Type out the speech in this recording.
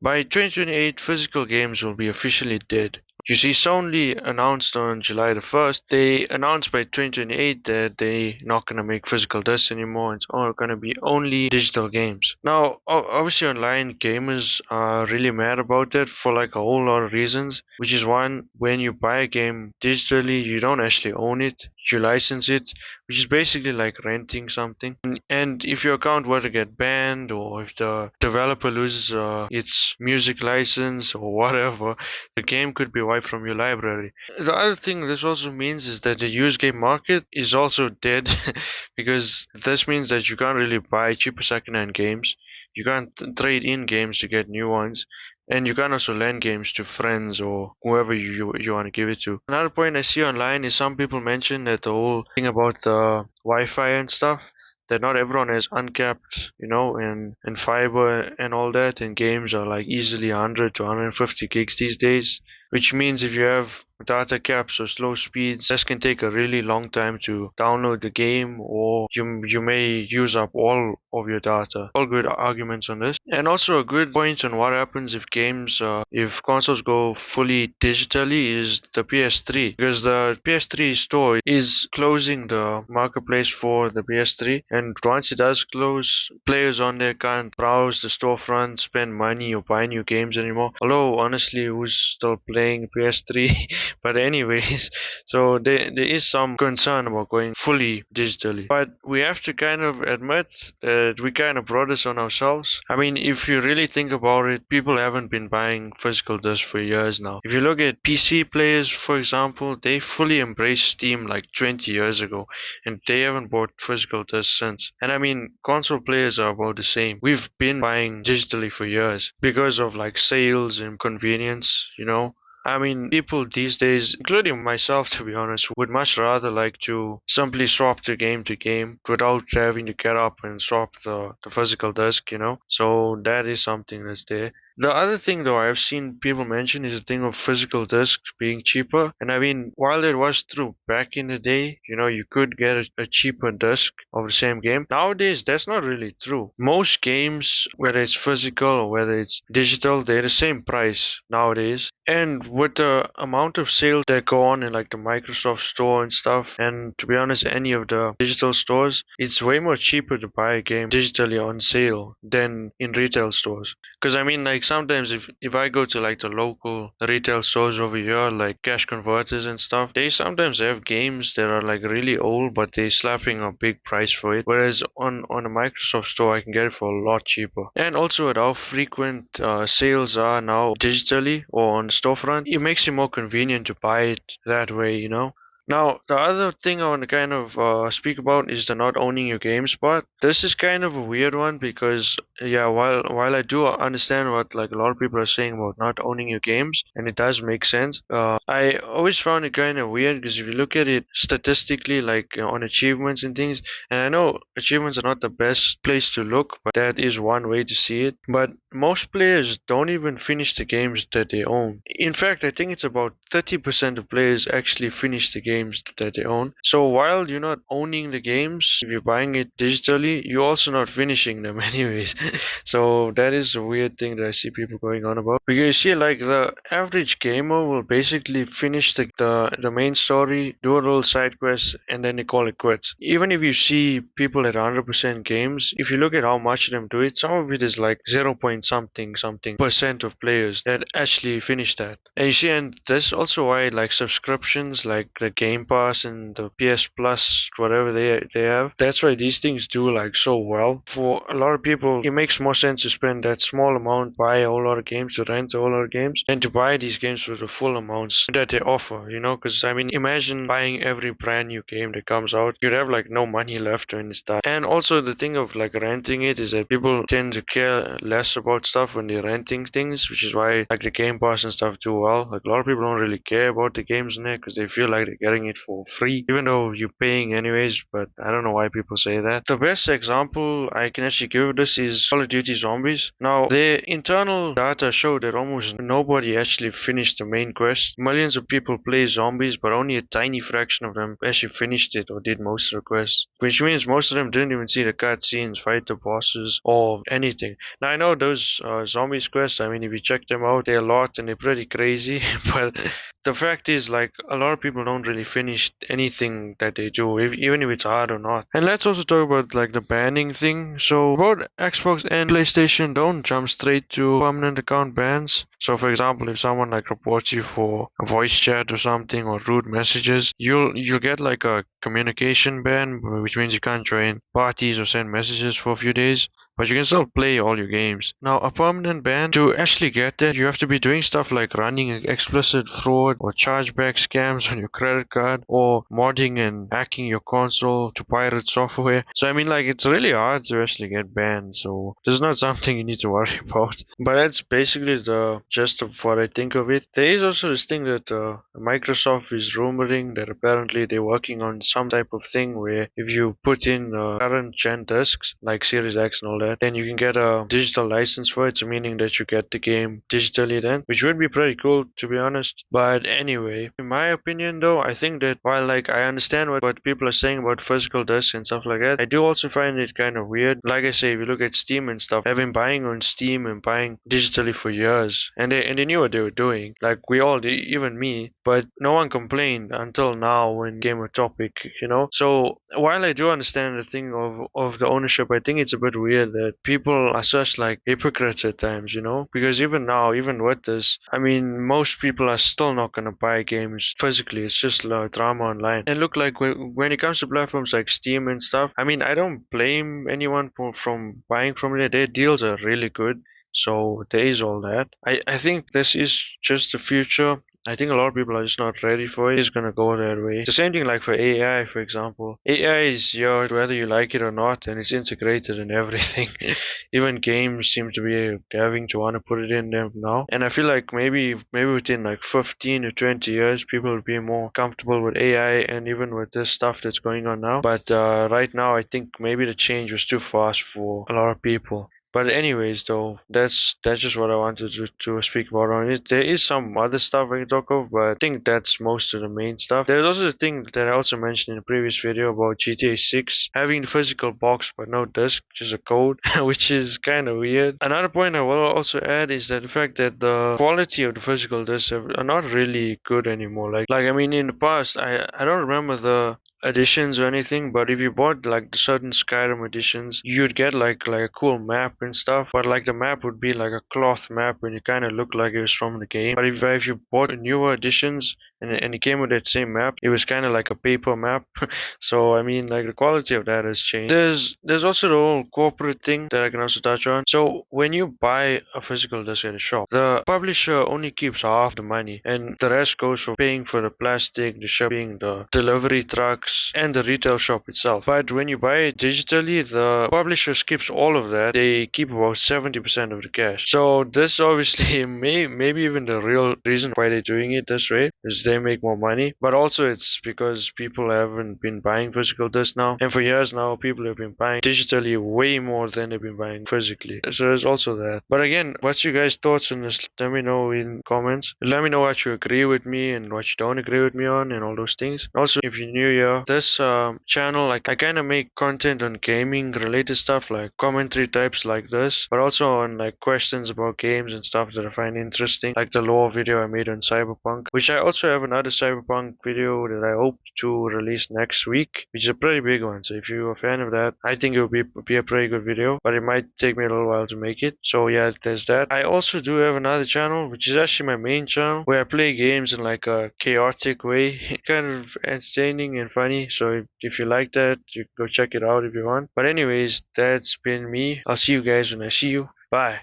By 2028, physical games will be officially dead. You see, Sony announced on July the 1st, they announced by 2028 that they're not going to make physical discs anymore. It's all going to be only digital games. Now, obviously, online gamers are really mad about that for like a whole lot of reasons, which is one, when you buy a game digitally, you don't actually own it, you license it, which is basically like renting something. And if your account were to get banned, or if the developer loses its music license or whatever, the game could be wiped from your library. The other thing this also means is that the used game market is also dead because this means that you can't really buy cheaper secondhand games. You can't trade in games to get new ones, and you can also lend games to friends or whoever you want to give it to. Another point I see online is some people mention that the whole thing about the Wi-Fi and stuff, that not everyone has uncapped, and fiber and all that, and games are like easily 100 to 150 gigs these days, which means if you have data caps or slow speeds, this can take a really long time to download the game, or you may use up all of your data. All good arguments on this. And also a good point on what happens if consoles go fully digitally is the PS3, because the PS3 store is closing the marketplace for the PS3, and once it does close, players on there can't browse the storefront, spend money, or buy new games anymore. Although honestly, who's still playing PS3? But anyways, so there is some concern about going fully digitally. But we have to kind of admit that we kind of brought this on ourselves. I mean, if you really think about it, people haven't been buying physical discs for years now. If you look at PC players, for example, they fully embraced Steam like 20 years ago, and they haven't bought physical discs since. And I mean, console players are about the same. We've been buying digitally for years because of like sales and convenience. I mean, people these days, including myself to be honest, would much rather like to simply swap the game to game without having to get up and swap the physical disc. So that is something that's there. The other thing though I've seen people mention is the thing of physical discs being cheaper. And I mean, while it was true back in the day, you could get a cheaper disc of the same game. Nowadays, that's not really true. Most games, whether it's physical or whether it's digital, they're the same price nowadays. And with the amount of sales that go on in like the Microsoft store and stuff, and to be honest, any of the digital stores, it's way more cheaper to buy a game digitally on sale than in retail stores. Because I mean, like sometimes if I go to like the local retail stores over here, like cash converters and stuff, they sometimes have games that are like really old, but they're slapping a big price for it. Whereas on a Microsoft store, I can get it for a lot cheaper. And also at how frequent sales are now digitally or on storefront, it makes it more convenient to buy it that way. Now, the other thing I want to kind of speak about is the not owning your games part. This is kind of a weird one because, yeah, while I do understand what like a lot of people are saying about not owning your games, and it does make sense, I always found it kind of weird because if you look at it statistically, like on achievements and things, and I know achievements are not the best place to look, but that is one way to see it. But most players don't even finish the games that they own. In fact, I think it's about 30% of players actually finish the games that they own. So while you're not owning the games, if you're buying it digitally, you're also not finishing them anyways. So that is a weird thing that I see people going on about. Because you see, like the average gamer will basically finish the main story, do a little side quest, and then they call it quits. Even if you see people at 100% games, if you look at how much of them do it, some of it is like 0 point something percent of players that actually finish that. And you see, and that's also why like subscriptions like the Game Pass and the PS Plus, whatever they have, that's why these things do like so well. For a lot of people, it makes more sense to spend that small amount, buy a whole lot of games, to rent a whole lot of games, than to buy these games for the full amounts that they offer. Because I mean, imagine buying every brand new game that comes out, you'd have like no money left when it's done. And also the thing of like renting it is that people tend to care less about stuff when they're renting things, which is why like the Game Pass and stuff do well. Like a lot of people don't really care about the games in there because they feel like they're enjoying it for free, even though you're paying anyways. But I don't know why people say that. The best example I can actually give of this is Call of Duty Zombies. Now, their internal data show that almost nobody actually finished the main quest. Millions of people play zombies, but only a tiny fraction of them actually finished it or did most of the quests. Which means most of them didn't even see the cutscenes, fight the bosses, or anything. Now I know those zombies quests, I mean if you check them out, they're a lot and they're pretty crazy, but the fact is like a lot of people don't really finish anything that they do, even if it's hard or not. And let's also talk about like the banning thing. So both Xbox and PlayStation don't jump straight to permanent account bans. So for example, if someone like reports you for a voice chat or something or rude messages, you'll get like a communication ban, which means you can't join parties or send messages for a few days, but you can still play all your games. Now, a permanent ban, to actually get that, you have to be doing stuff like running explicit fraud or chargeback scams on your credit card or modding and hacking your console to pirate software. So, I mean, like, it's really hard to actually get banned. So, this is not something you need to worry about. But that's basically the gist of what I think of it. There is also this thing that Microsoft is rumoring that apparently they're working on some type of thing where if you put in current gen discs, like Series X and all that, then you can get a digital license for it, so meaning that you get the game digitally then, which would be pretty cool to be honest. But anyway, in my opinion though, I think that while like I understand what people are saying about physical discs and stuff like that, I do also find it kind of weird. Like I say, if you look at Steam and stuff, I've been buying on Steam and buying digitally for years, and they knew what they were doing. Like we all did, even me, but no one complained until now when it came a topic, you know. So while I do understand the thing of the ownership, I think it's a bit weird that people are such like hypocrites at times, you know, because even now, even with this, I mean, most people are still not gonna buy games physically. It's just drama online. And look, like when it comes to platforms like Steam and stuff, I mean, I don't blame anyone from buying from it. Their deals are really good. So there is all that. I think this is just the future. I think a lot of people are just not ready for it. It's gonna go that way. The same thing like for AI, for example. AI is yours whether you like it or not, and it's integrated in everything. Even games seem to be having to want to put it in them now. And I feel like maybe within like 15 to 20 years, people will be more comfortable with AI and even with this stuff that's going on now. But right now, I think maybe the change was too fast for a lot of people. But anyways, though, that's just what I wanted to speak about on it. There is some other stuff I can talk of, but I think that's most of the main stuff. There's also the thing that I also mentioned in the previous video about GTA 6 having the physical box but no disc, just a code, which is kind of weird. Another point I will also add is that the fact that the quality of the physical discs are not really good anymore. Like I mean, in the past, I don't remember the editions or anything, but if you bought like the certain Skyrim editions, you'd get like a cool map and stuff, but like the map would be like a cloth map and it kind of looked like it was from the game. But if you bought newer editions and it came with that same map, it was kind of like a paper map. So I mean, like the quality of that has changed. There's also the whole corporate thing that I can also touch on. So when you buy a physical disc at a shop, the publisher only keeps half the money and the rest goes for paying for the plastic, the shipping, the delivery trucks, and the retail shop itself. But when you buy it digitally, the publisher skips all of that. They keep about 70% of the cash. So this obviously maybe even the real reason why they're doing it this way is they make more money. But also it's because people haven't been buying physical discs now. And for years now, people have been buying digitally way more than they've been buying physically. So there's also that. But again, what's your guys' thoughts on this? Let me know in comments. Let me know what you agree with me and what you don't agree with me on and all those things. Also, if you're new here, this channel, like I kind of make content on gaming related stuff, like commentary types like this, but also on like questions about games and stuff that I find interesting, like the lore video I made on Cyberpunk, which I also have another Cyberpunk video that I hope to release next week, which is a pretty big one. So if you're a fan of that, I think it will be a pretty good video, but it might take me a little while to make it. So yeah, there's that. I also do have another channel, which is actually my main channel, where I play games in like a chaotic way, kind of entertaining and funny. So if you like that, you can go check it out if you want. But anyways, that's been me. I'll see you guys when I see you. Bye.